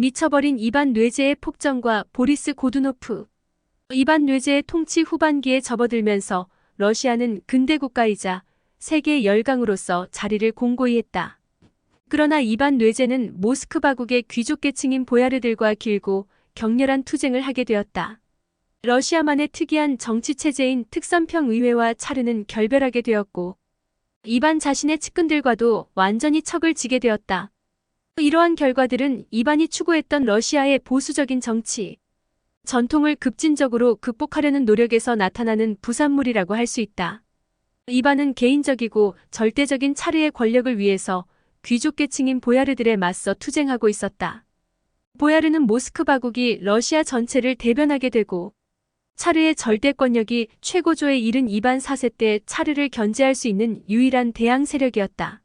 미쳐버린 이반 뇌제의 폭정과 보리스 고두노프. 이반 뇌제의 통치 후반기에 접어들면서 러시아는 근대 국가이자 세계 열강으로서 자리를 공고히 했다. 그러나 이반 뇌제는 모스크바국의 귀족계층인 보야르들과 길고 격렬한 투쟁을 하게 되었다. 러시아만의 특이한 정치체제인 특선평 의회와 차르는 결별하게 되었고 이반 자신의 측근들과도 완전히 척을 지게 되었다. 이러한 결과들은 이반이 추구했던 러시아의 보수적인 정치, 전통을 급진적으로 극복하려는 노력에서 나타나는 부산물이라고 할 수 있다. 이반은 개인적이고 절대적인 차르의 권력을 위해서 귀족계층인 보야르들에 맞서 투쟁하고 있었다. 보야르는 모스크바국이 러시아 전체를 대변하게 되고 차르의 절대권력이 최고조에 이른 이반 4세 때 차르를 견제할 수 있는 유일한 대항 세력이었다.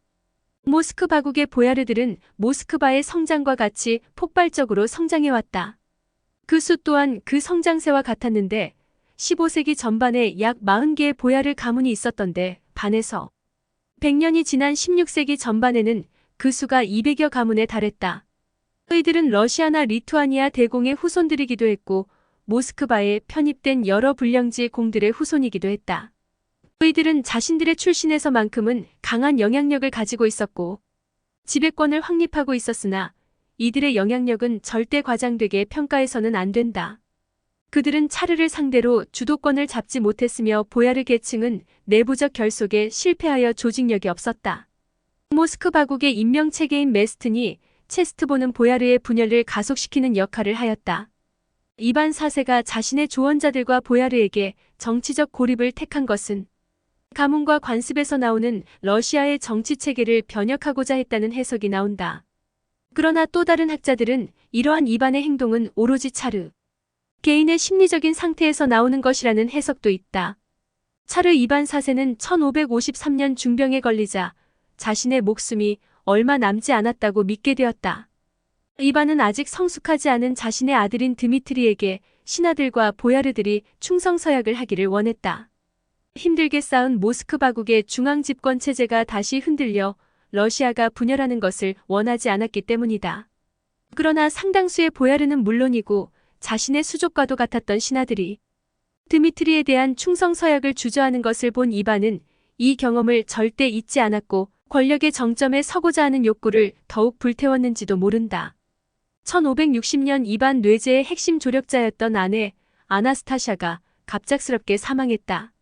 모스크바국의 보야르들은 모스크바의 성장과 같이 폭발적으로 성장해왔다. 그 수 또한 그 성장세와 같았는데 15세기 전반에 약 40개의 보야르 가문이 있었던데 반해서 100년이 지난 16세기 전반에는 그 수가 200여 가문에 달했다. 이들은 러시아나 리투아니아 대공의 후손들이기도 했고 모스크바에 편입된 여러 불량지 공들의 후손이기도 했다. 이들은 자신들의 출신에서만큼은 강한 영향력을 가지고 있었고 지배권을 확립하고 있었으나 이들의 영향력은 절대 과장되게 평가해서는 안 된다. 그들은 차르를 상대로 주도권을 잡지 못했으며 보야르 계층은 내부적 결속에 실패하여 조직력이 없었다. 모스크바국의 임명체계인 메스튼이 체스트보는 보야르의 분열을 가속시키는 역할을 하였다. 이반 4세가 자신의 조언자들과 보야르에게 정치적 고립을 택한 것은 가문과 관습에서 나오는 러시아의 정치체계를 변혁하고자 했다는 해석이 나온다. 그러나 또 다른 학자들은 이러한 이반의 행동은 오로지 차르 개인의 심리적인 상태에서 나오는 것이라는 해석도 있다. 차르 이반 4세는 1553년 중병에 걸리자 자신의 목숨이 얼마 남지 않았다고 믿게 되었다. 이반은 아직 성숙하지 않은 자신의 아들인 드미트리에게 신하들과 보야르들이 충성서약을 하기를 원했다. 힘들게 쌓은 모스크바국의 중앙집권 체제가 다시 흔들려 러시아가 분열하는 것을 원하지 않았기 때문이다. 그러나 상당수의 보야르는 물론이고 자신의 수족과도 같았던 신하들이 드미트리에 대한 충성서약을 주저하는 것을 본 이반은 이 경험을 절대 잊지 않았고 권력의 정점에 서고자 하는 욕구를 더욱 불태웠는지도 모른다. 1560년 이반 뇌제의 핵심 조력자였던 아내 아나스타샤가 갑작스럽게 사망했다.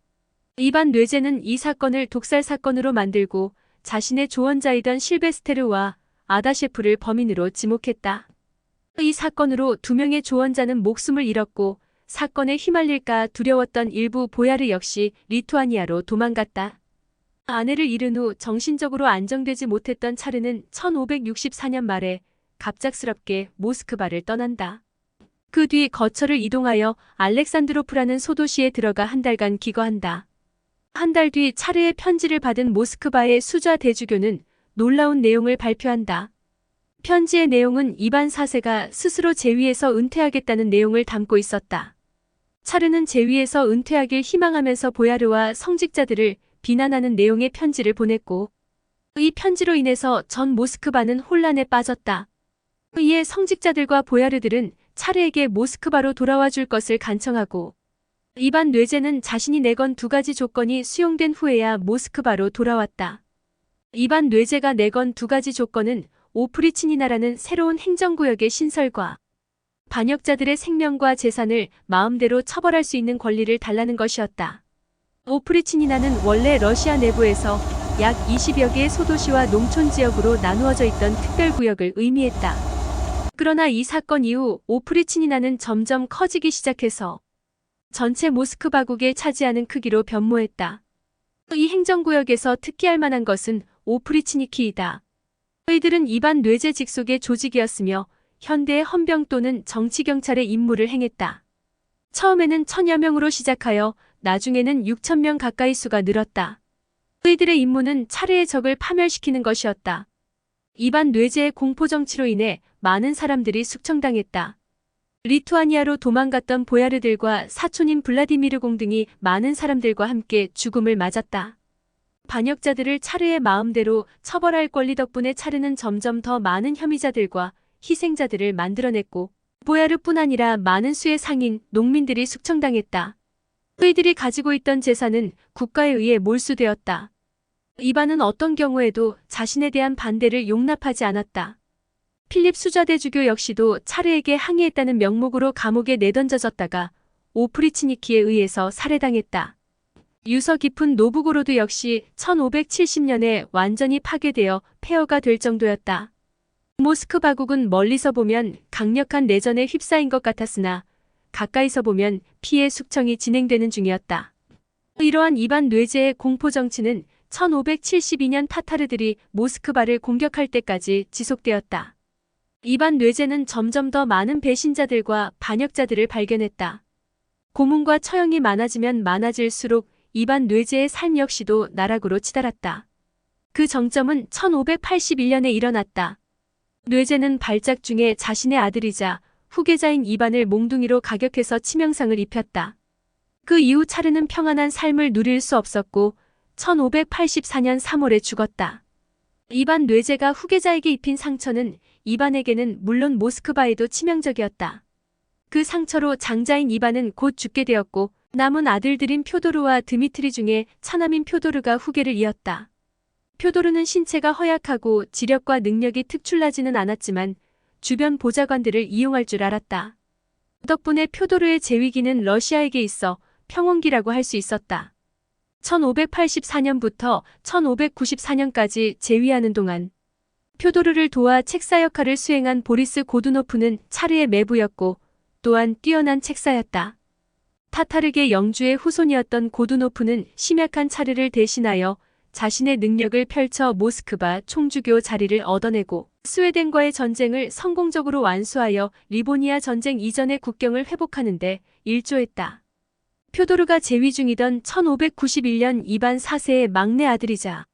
이반 뇌제는 이 사건을 독살 사건으로 만들고 자신의 조언자이던 실베스테르와 아다셰프를 범인으로 지목했다. 이 사건으로 2명의 조언자는 목숨을 잃었고 사건에 휘말릴까 두려웠던 일부 보야르 역시 리투아니아로 도망갔다. 아내를 잃은 후 정신적으로 안정되지 못했던 차르는 1564년 말에 갑작스럽게 모스크바를 떠난다. 그 뒤 거처를 이동하여 알렉산드로프라는 소도시에 들어가 한 달간 기거한다. 한 달 뒤 차르의 편지를 받은 모스크바의 수좌 대주교는 놀라운 내용을 발표한다. 편지의 내용은 이반 4세가 스스로 제위에서 은퇴하겠다는 내용을 담고 있었다. 차르는 제위에서 은퇴하길 희망하면서 보야르와 성직자들을 비난하는 내용의 편지를 보냈고 이 편지로 인해서 전 모스크바는 혼란에 빠졌다. 이에 성직자들과 보야르들은 차르에게 모스크바로 돌아와 줄 것을 간청하고 이반 뇌제는 자신이 내건 2가지 조건이 수용된 후에야 모스크바로 돌아왔다. 이반 뇌제가 내건 2가지 조건은 오프리치니나라는 새로운 행정구역의 신설과 반역자들의 생명과 재산을 마음대로 처벌할 수 있는 권리를 달라는 것이었다. 오프리치니나는 원래 러시아 내부에서 약 20여 개의 소도시와 농촌 지역으로 나누어져 있던 특별구역을 의미했다. 그러나 이 사건 이후 오프리치니나는 점점 커지기 시작해서 전체 모스크바국에 차지하는 크기로 변모했다. 이 행정구역에서 특기할 만한 것은 오프리치니키이다. 이들은 이반 뇌제 직속의 조직이었으며 현대의 헌병 또는 정치경찰의 임무를 행했다. 처음에는 1000여 명으로 시작하여 나중에는 6000명 가까이 수가 늘었다. 이들의 임무는 차르의 적을 파멸시키는 것이었다. 이반 뇌제의 공포정치로 인해 많은 사람들이 숙청당했다. 리투아니아로 도망갔던 보야르들과 사촌인 블라디미르 공 등이 많은 사람들과 함께 죽음을 맞았다. 반역자들을 차르의 마음대로 처벌할 권리 덕분에 차르는 점점 더 많은 혐의자들과 희생자들을 만들어냈고 보야르뿐 아니라 많은 수의 상인, 농민들이 숙청당했다. 그이들이 가지고 있던 재산은 국가에 의해 몰수되었다. 이반은 어떤 경우에도 자신에 대한 반대를 용납하지 않았다. 필립 수자대주교 역시도 차르에게 항의했다는 명목으로 감옥에 내던져졌다가 오프리치니키에 의해서 살해당했다. 유서 깊은 노브고로드 역시 1570년에 완전히 파괴되어 폐허가 될 정도였다. 모스크바국은 멀리서 보면 강력한 내전에 휩싸인 것 같았으나 가까이서 보면 피해 숙청이 진행되는 중이었다. 이러한 이반 뇌제의 공포 정치는 1572년 타타르들이 모스크바를 공격할 때까지 지속되었다. 이반 뇌제는 점점 더 많은 배신자들과 반역자들을 발견했다. 고문과 처형이 많아지면 많아질수록 이반 뇌제의 삶 역시도 나락으로 치달았다. 그 정점은 1581년에 일어났다. 뇌제는 발작 중에 자신의 아들이자 후계자인 이반을 몽둥이로 가격해서 치명상을 입혔다. 그 이후 차르는 평안한 삶을 누릴 수 없었고 1584년 3월에 죽었다. 이반 뇌제가 후계자에게 입힌 상처는 이반에게는 물론 모스크바에도 치명적이었다. 그 상처로 장자인 이반은 곧 죽게 되었고 남은 아들들인 표도르와 드미트리 중에 차남인 표도르가 후계를 이었다. 표도르는 신체가 허약하고 지력과 능력이 특출나지는 않았지만 주변 보좌관들을 이용할 줄 알았다. 덕분에 표도르의 재위기는 러시아에게 있어 평온기라고 할 수 있었다. 1584년부터 1594년까지 재위하는 동안 표도르를 도와 책사 역할을 수행한 보리스 고두노프는 차르의 매부였고 또한 뛰어난 책사였다. 타타르계 영주의 후손이었던 고두노프는 심약한 차르를 대신하여 자신의 능력을 펼쳐 모스크바 총주교 자리를 얻어내고 스웨덴과의 전쟁을 성공적으로 완수하여 리보니아 전쟁 이전의 국경을 회복하는 데 일조했다. 표도르가 재위 중이던 1591년 이반 4세의 막내 아들이자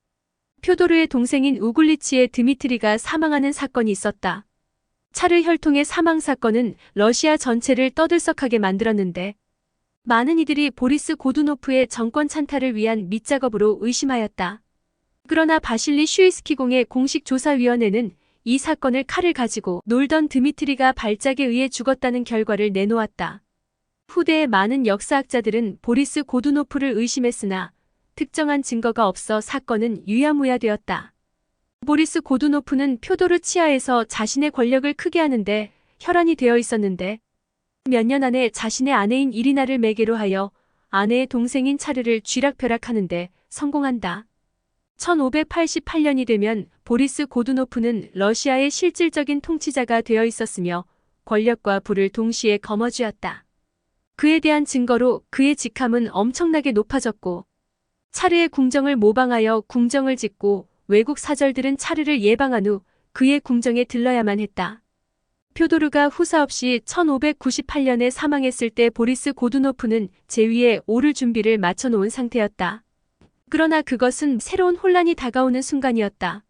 표도르의 동생인 우굴리치의 드미트리가 사망하는 사건이 있었다. 차르 혈통의 사망 사건은 러시아 전체를 떠들썩하게 만들었는데 많은 이들이 보리스 고두노프의 정권 찬탈을 위한 밑작업으로 의심하였다. 그러나 바실리 슈이스키 공의 공식조사위원회는 이 사건을 칼을 가지고 놀던 드미트리가 발작에 의해 죽었다는 결과를 내놓았다. 후대의 많은 역사학자들은 보리스 고두노프를 의심했으나 특정한 증거가 없어 사건은 유야무야되었다. 보리스 고두노프는 표도르 치하에서 자신의 권력을 크게 하는데 혈안이 되어 있었는데 몇 년 안에 자신의 아내인 이리나를 매개로 하여 아내의 동생인 차르를 쥐락펴락하는데 성공한다. 1588년이 되면 보리스 고두노프는 러시아의 실질적인 통치자가 되어 있었으며 권력과 부를 동시에 거머쥐었다. 그에 대한 증거로 그의 직함은 엄청나게 높아졌고 차르의 궁정을 모방하여 궁정을 짓고 외국 사절들은 차르를 예방한 후 그의 궁정에 들러야만 했다. 표도르가 후사 없이 1598년에 사망했을 때 보리스 고두노프는 재위에 오를 준비를 마쳐놓은 상태였다. 그러나 그것은 새로운 혼란이 다가오는 순간이었다.